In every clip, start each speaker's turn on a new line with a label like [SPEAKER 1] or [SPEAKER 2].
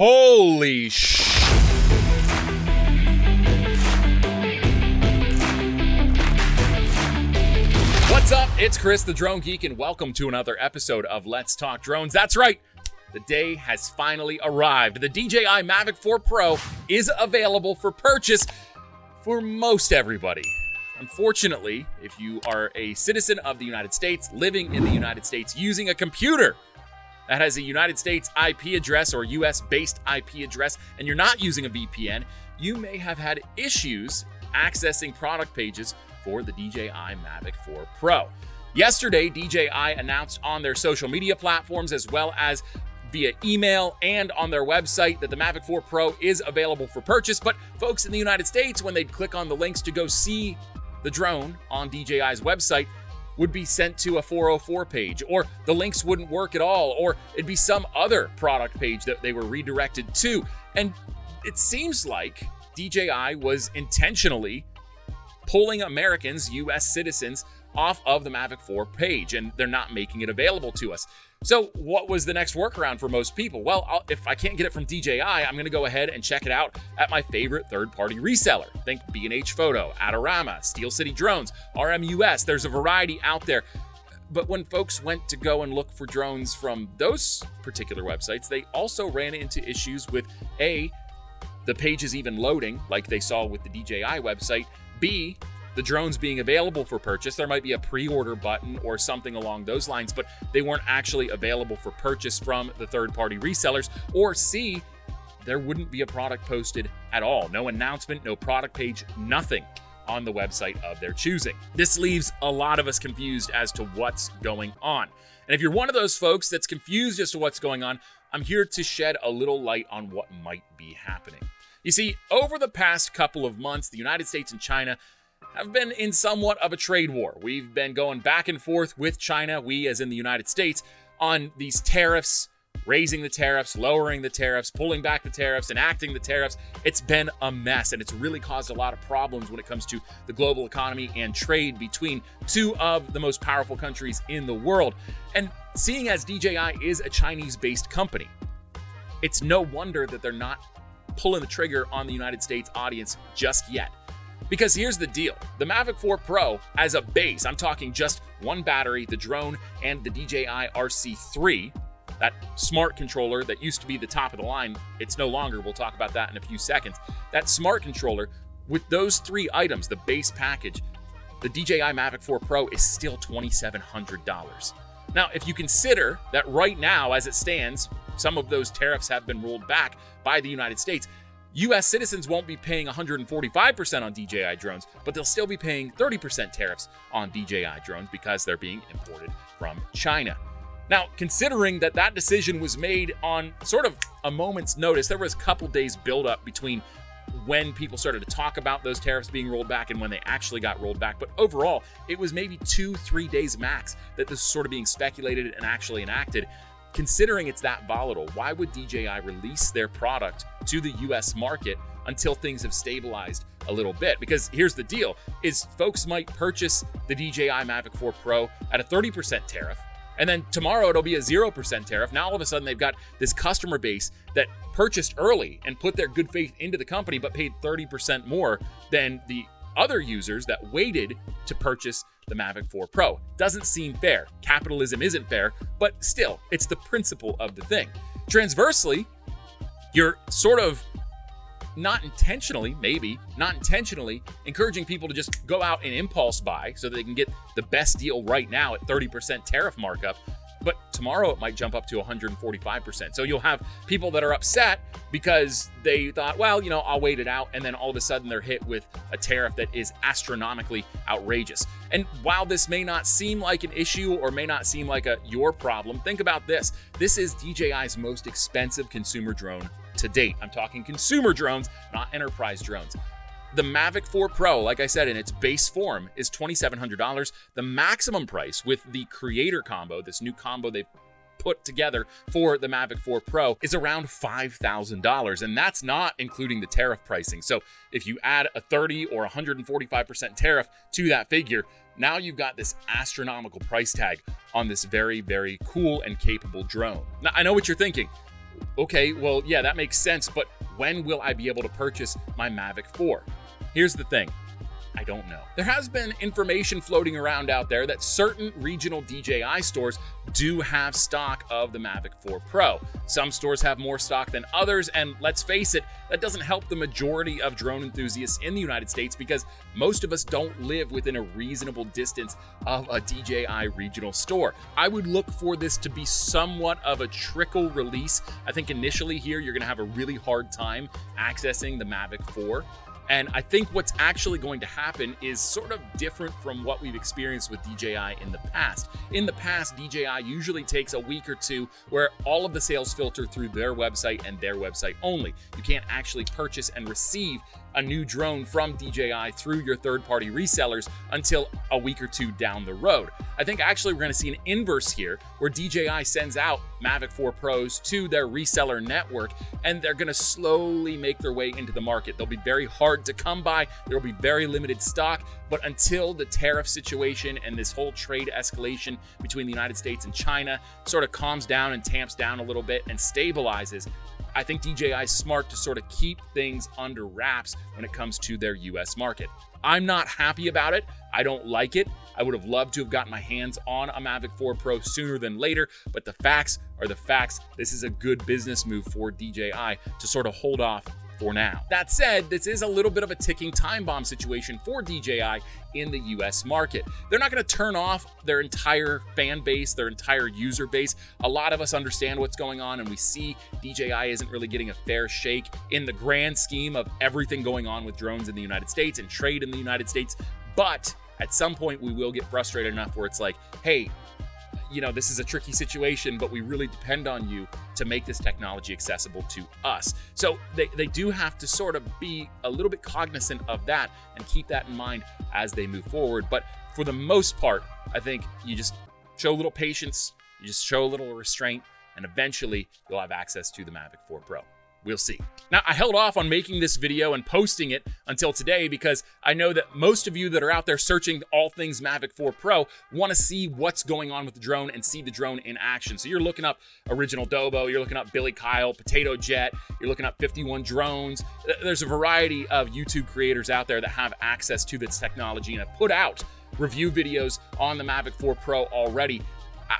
[SPEAKER 1] Holy sh! What's up? It's Chris, the Drone Geek, and welcome to another episode of Let's Talk Drones. That's right, the day has finally arrived. The DJI Mavic 4 Pro is available for purchase for most everybody. Unfortunately, if you are a citizen of the United States, living in the United States, using a computer that has a United States IP address or US-based IP address, and you're not using a VPN, you may have had issues accessing product pages for the DJI Mavic 4 Pro. Yesterday, DJI announced on their social media platforms as well as via email and on their website that the Mavic 4 Pro is available for purchase, but folks in the United States, when they'd click on the links to go see the drone on DJI's website, would be sent to a 404 page, or the links wouldn't work at all, or it'd be some other product page that they were redirected to. And it seems like DJI was intentionally pulling Americans, US citizens, off of the Mavic 4 page, and they're not making it available to us. So what was the next workaround for most people? Well, if I can't get it from DJI, I'm going to go ahead and check it out at my favorite third-party reseller. Think B&H Photo, Adorama, Steel City Drones, RMUS. There's a variety out there. But when folks went to go and look for drones from those particular websites, they also ran into issues with A, the pages even loading, like they saw with the DJI website, B, the drones being available for purchase. There might be a pre-order button or something along those lines, but they weren't actually available for purchase from the third-party resellers. Or C, there wouldn't be a product posted at all. No announcement, no product page, nothing on the website of their choosing. This leaves a lot of us confused as to what's going on. And if you're one of those folks that's confused as to what's going on, I'm here to shed a little light on what might be happening. You see, over the past couple of months, the United States and China have been in somewhat of a trade war. We've been going back and forth with China, we as in the United States, on these tariffs, raising the tariffs, lowering the tariffs, pulling back the tariffs, enacting the tariffs. It's been a mess, and it's really caused a lot of problems when it comes to the global economy and trade between two of the most powerful countries in the world. And seeing as DJI is a Chinese-based company, it's no wonder that they're not pulling the trigger on the United States audience just yet. Because here's the deal. The Mavic 4 Pro, as a base, I'm talking just one battery, the drone, and the DJI RC3, that smart controller that used to be the top of the line, it's no longer. We'll talk about that in a few seconds. That smart controller, with those three items, the base package, the DJI Mavic 4 Pro is still $2,700. Now, if you consider that right now, as it stands, some of those tariffs have been rolled back by the United States, US citizens won't be paying 145% on DJI drones, but they'll still be paying 30% tariffs on DJI drones because they're being imported from China. Now, considering that that decision was made on sort of a moment's notice, there was a couple days buildup between when people started to talk about those tariffs being rolled back and when they actually got rolled back. But overall, it was maybe 2-3 days max that this was sort of being speculated and actually enacted. Considering it's that volatile, why would DJI release their product to the US market until things have stabilized a little bit? Because here's the deal, is folks might purchase the DJI Mavic 4 Pro at a 30% tariff, and then tomorrow it'll be a 0% tariff. Now all of a sudden they've got this customer base that purchased early and put their good faith into the company but paid 30% more than the other users that waited to purchase the Mavic 4 Pro. Doesn't seem fair. Capitalism isn't fair, but still, it's the principle of the thing. Transversely, you're sort of not intentionally encouraging people to just go out and impulse buy so that they can get the best deal right now at 30% tariff markup. But tomorrow it might jump up to 145%. So you'll have people that are upset because they thought, well, I'll wait it out. And then all of a sudden they're hit with a tariff that is astronomically outrageous. And while this may not seem like an issue or may not seem like your problem, think about this. This is DJI's most expensive consumer drone to date. I'm talking consumer drones, not enterprise drones. The Mavic 4 Pro, like I said, in its base form is $2,700. The maximum price with the creator combo, this new combo they've put together for the Mavic 4 Pro, is around $5,000. And that's not including the tariff pricing. So if you add a 30 or 145% tariff to that figure, now you've got this astronomical price tag on this very, very cool and capable drone. Now, I know what you're thinking. Okay, well, yeah, that makes sense, but when will I be able to purchase my Mavic 4? Here's the thing. I don't know. There has been information floating around out there that certain regional DJI stores do have stock of the Mavic 4 Pro. Some stores have more stock than others, and let's face it, that doesn't help the majority of drone enthusiasts in the United States because most of us don't live within a reasonable distance of a DJI regional store. I would look for this to be somewhat of a trickle release. I think initially here, you're gonna have a really hard time accessing the Mavic 4. And I think what's actually going to happen is sort of different from what we've experienced with DJI in the past. In the past, DJI usually takes a week or two where all of the sales filter through their website and their website only. You can't actually purchase and receive a new drone from DJI through your third-party resellers until a week or two down the road. I think actually we're going to see an inverse here where DJI sends out Mavic 4 Pros to their reseller network and they're going to slowly make their way into the market. They'll be very hard to come by. There will be very limited stock, but until the tariff situation and this whole trade escalation between the United States and China sort of calms down and tamps down a little bit and stabilizes, I think DJI is smart to sort of keep things under wraps when it comes to their US market. I'm not happy about it. I don't like it. I would have loved to have gotten my hands on a Mavic 4 Pro sooner than later, but the facts are the facts. This is a good business move for DJI to sort of hold off for now. That said, this is a little bit of a ticking time bomb situation for DJI in the US market. They're not going to turn off their entire fan base, their entire user base. A lot of us understand what's going on and we see DJI isn't really getting a fair shake in the grand scheme of everything going on with drones in the United States and trade in the United States. But at some point we will get frustrated enough where it's like, hey, you know, this is a tricky situation, but we really depend on you to make this technology accessible to us. So they do have to sort of be a little bit cognizant of that and keep that in mind as they move forward. But for the most part, I think you just show a little patience, you just show a little restraint, and eventually you'll have access to the Mavic 4 Pro. We'll see. Now, I held off on making this video and posting it until today because I know that most of you that are out there searching all things Mavic 4 Pro want to see what's going on with the drone and see the drone in action. So you're looking up Original Dobo, you're looking up Billy Kyle, Potato Jet, you're looking up 51 Drones. There's a variety of YouTube creators out there that have access to this technology and have put out review videos on the Mavic 4 Pro already.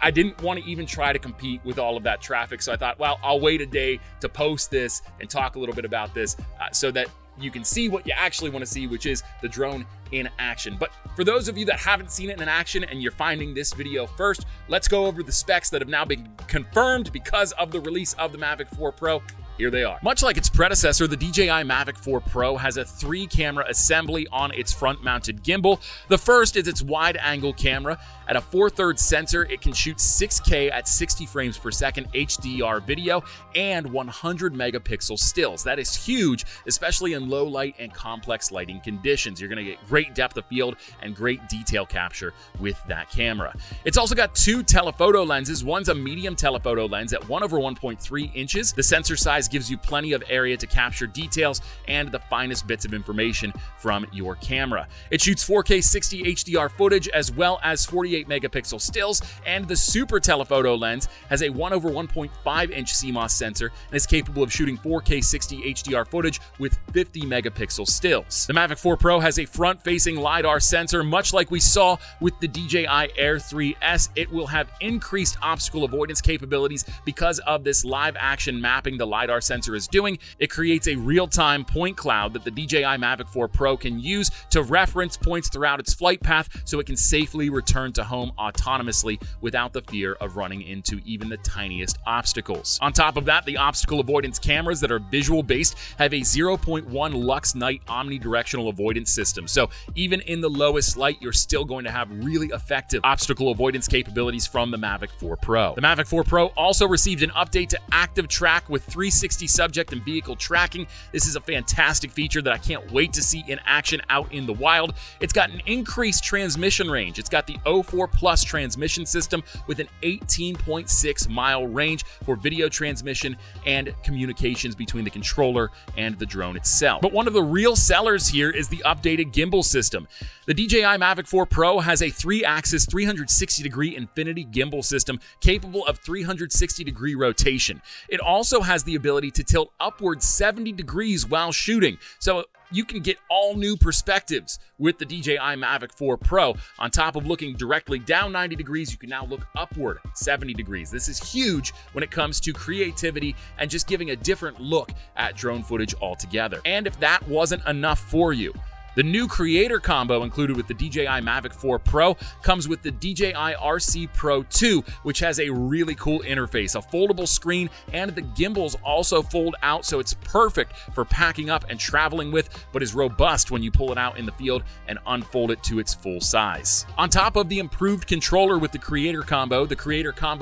[SPEAKER 1] I didn't want to even try to compete with all of that traffic. So I thought, well, I'll wait a day to post this and talk a little bit about this so that you can see what you actually want to see, which is the drone in action. But for those of you that haven't seen it in action and you're finding this video first, let's go over the specs that have now been confirmed because of the release of the Mavic 4 Pro. Here they are. Much like its predecessor, the DJI Mavic 4 Pro has a 3-camera assembly on its front-mounted gimbal. The first is its wide-angle camera. At a 4/3 sensor, it can shoot 6K at 60 frames per second HDR video and 100 megapixel stills. That is huge, especially in low light and complex lighting conditions. You're going to get great depth of field and great detail capture with that camera. It's also got 2 telephoto lenses. One's a medium telephoto lens at 1/1.3 inches. The sensor size gives you plenty of area to capture details and the finest bits of information from your camera. It shoots 4K 60 HDR footage as well as 48 megapixel stills, and the super telephoto lens has a 1/1.5 inch CMOS sensor and is capable of shooting 4K 60 HDR footage with 50 megapixel stills. The Mavic 4 Pro has a front-facing LiDAR sensor. Much like we saw with the DJI Air 3S, it will have increased obstacle avoidance capabilities because of this live action mapping the LiDAR sensor is doing. It creates a real-time point cloud that the DJI Mavic 4 Pro can use to reference points throughout its flight path so it can safely return to home autonomously without the fear of running into even the tiniest obstacles. On top of that, the obstacle avoidance cameras that are visual-based have a 0.1 lux night omnidirectional avoidance system. So even in the lowest light, you're still going to have really effective obstacle avoidance capabilities from the Mavic 4 Pro. The Mavic 4 Pro also received an update to Active Track with 360 360 subject and vehicle tracking. This is a fantastic feature that I can't wait to see in action out in the wild. It's got an increased transmission range. It's got the 04 Plus transmission system with an 18.6 mile range for video transmission and communications between the controller and the drone itself. But one of the real sellers here is the updated gimbal system. The DJI Mavic 4 Pro has a 3-axis 360-degree infinity gimbal system capable of 360-degree rotation. It also has the ability to tilt upwards 70 degrees while shooting, so you can get all new perspectives with the DJI Mavic 4 Pro. On top of looking directly down 90 degrees, you can now look upward 70 degrees. This is huge when it comes to creativity and just giving a different look at drone footage altogether. And if that wasn't enough for you, the new creator combo included with the DJI Mavic 4 Pro comes with the DJI RC Pro 2, which has a really cool interface, a foldable screen, and the gimbals also fold out, so it's perfect for packing up and traveling with, but is robust when you pull it out in the field and unfold it to its full size. On top of the improved controller with the creator combo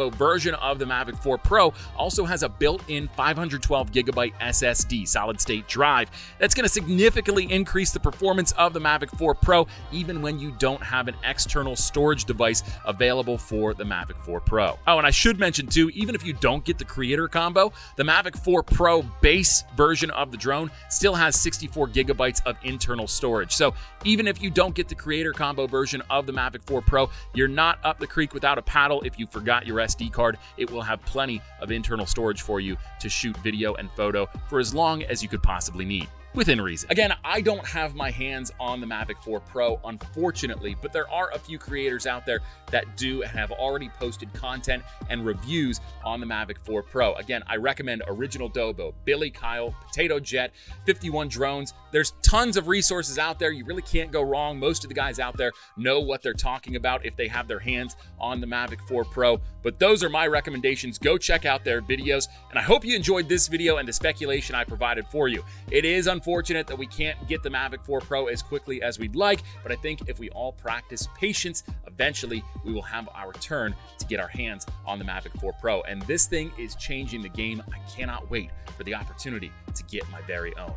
[SPEAKER 1] version of the Mavic 4 Pro also has a built-in 512GB SSD solid-state drive that's going to significantly increase the performance of the Mavic 4 Pro, even when you don't have an external storage device available for the Mavic 4 Pro. Oh, and I should mention too, even if you don't get the creator combo, the Mavic 4 Pro base version of the drone still has 64GB of internal storage. So even if you don't get the creator combo version of the Mavic 4 Pro, you're not up the creek without a paddle. If you forgot your SD card, it will have plenty of internal storage for you to shoot video and photo for as long as you could possibly need, within reason. Again, I don't have my hands on the Mavic 4 Pro, unfortunately, but there are a few creators out there that do and have already posted content and reviews on the Mavic 4 Pro. Again, I recommend Original Dobo, Billy Kyle, Potato Jet, 51 Drones. There's tons of resources out there. You really can't go wrong. Most of the guys out there know what they're talking about if they have their hands on the Mavic 4 Pro. But those are my recommendations. Go check out their videos. And I hope you enjoyed this video and the speculation I provided for you. It is unfortunate that we can't get the Mavic 4 Pro as quickly as we'd like, but I think if we all practice patience, eventually we will have our turn to get our hands on the Mavic 4 Pro. And this thing is changing the game. I cannot wait for the opportunity to get my very own.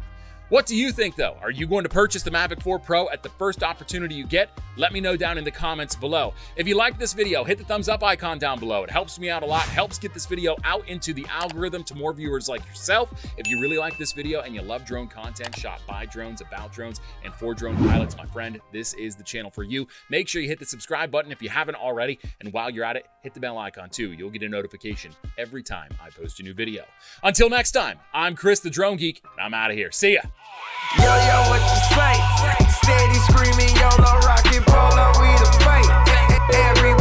[SPEAKER 1] What do you think though? Are you going to purchase the Mavic 4 Pro at the first opportunity you get? Let me know down in the comments below. If you like this video, hit the thumbs up icon down below. It helps me out a lot, helps get this video out into the algorithm to more viewers like yourself. If you really like this video and you love drone content shot by drones, about drones, and for drone pilots, my friend, this is the channel for you. Make sure you hit the subscribe button if you haven't already, and while you're at it, hit the bell icon too. You'll get a notification every time I post a new video. Until next time, I'm Chris the Drone Geek, and I'm out of here. See ya.
[SPEAKER 2] Yo, what you say? Steady screaming, YOLO, rockin' polo, we the fight. Everybody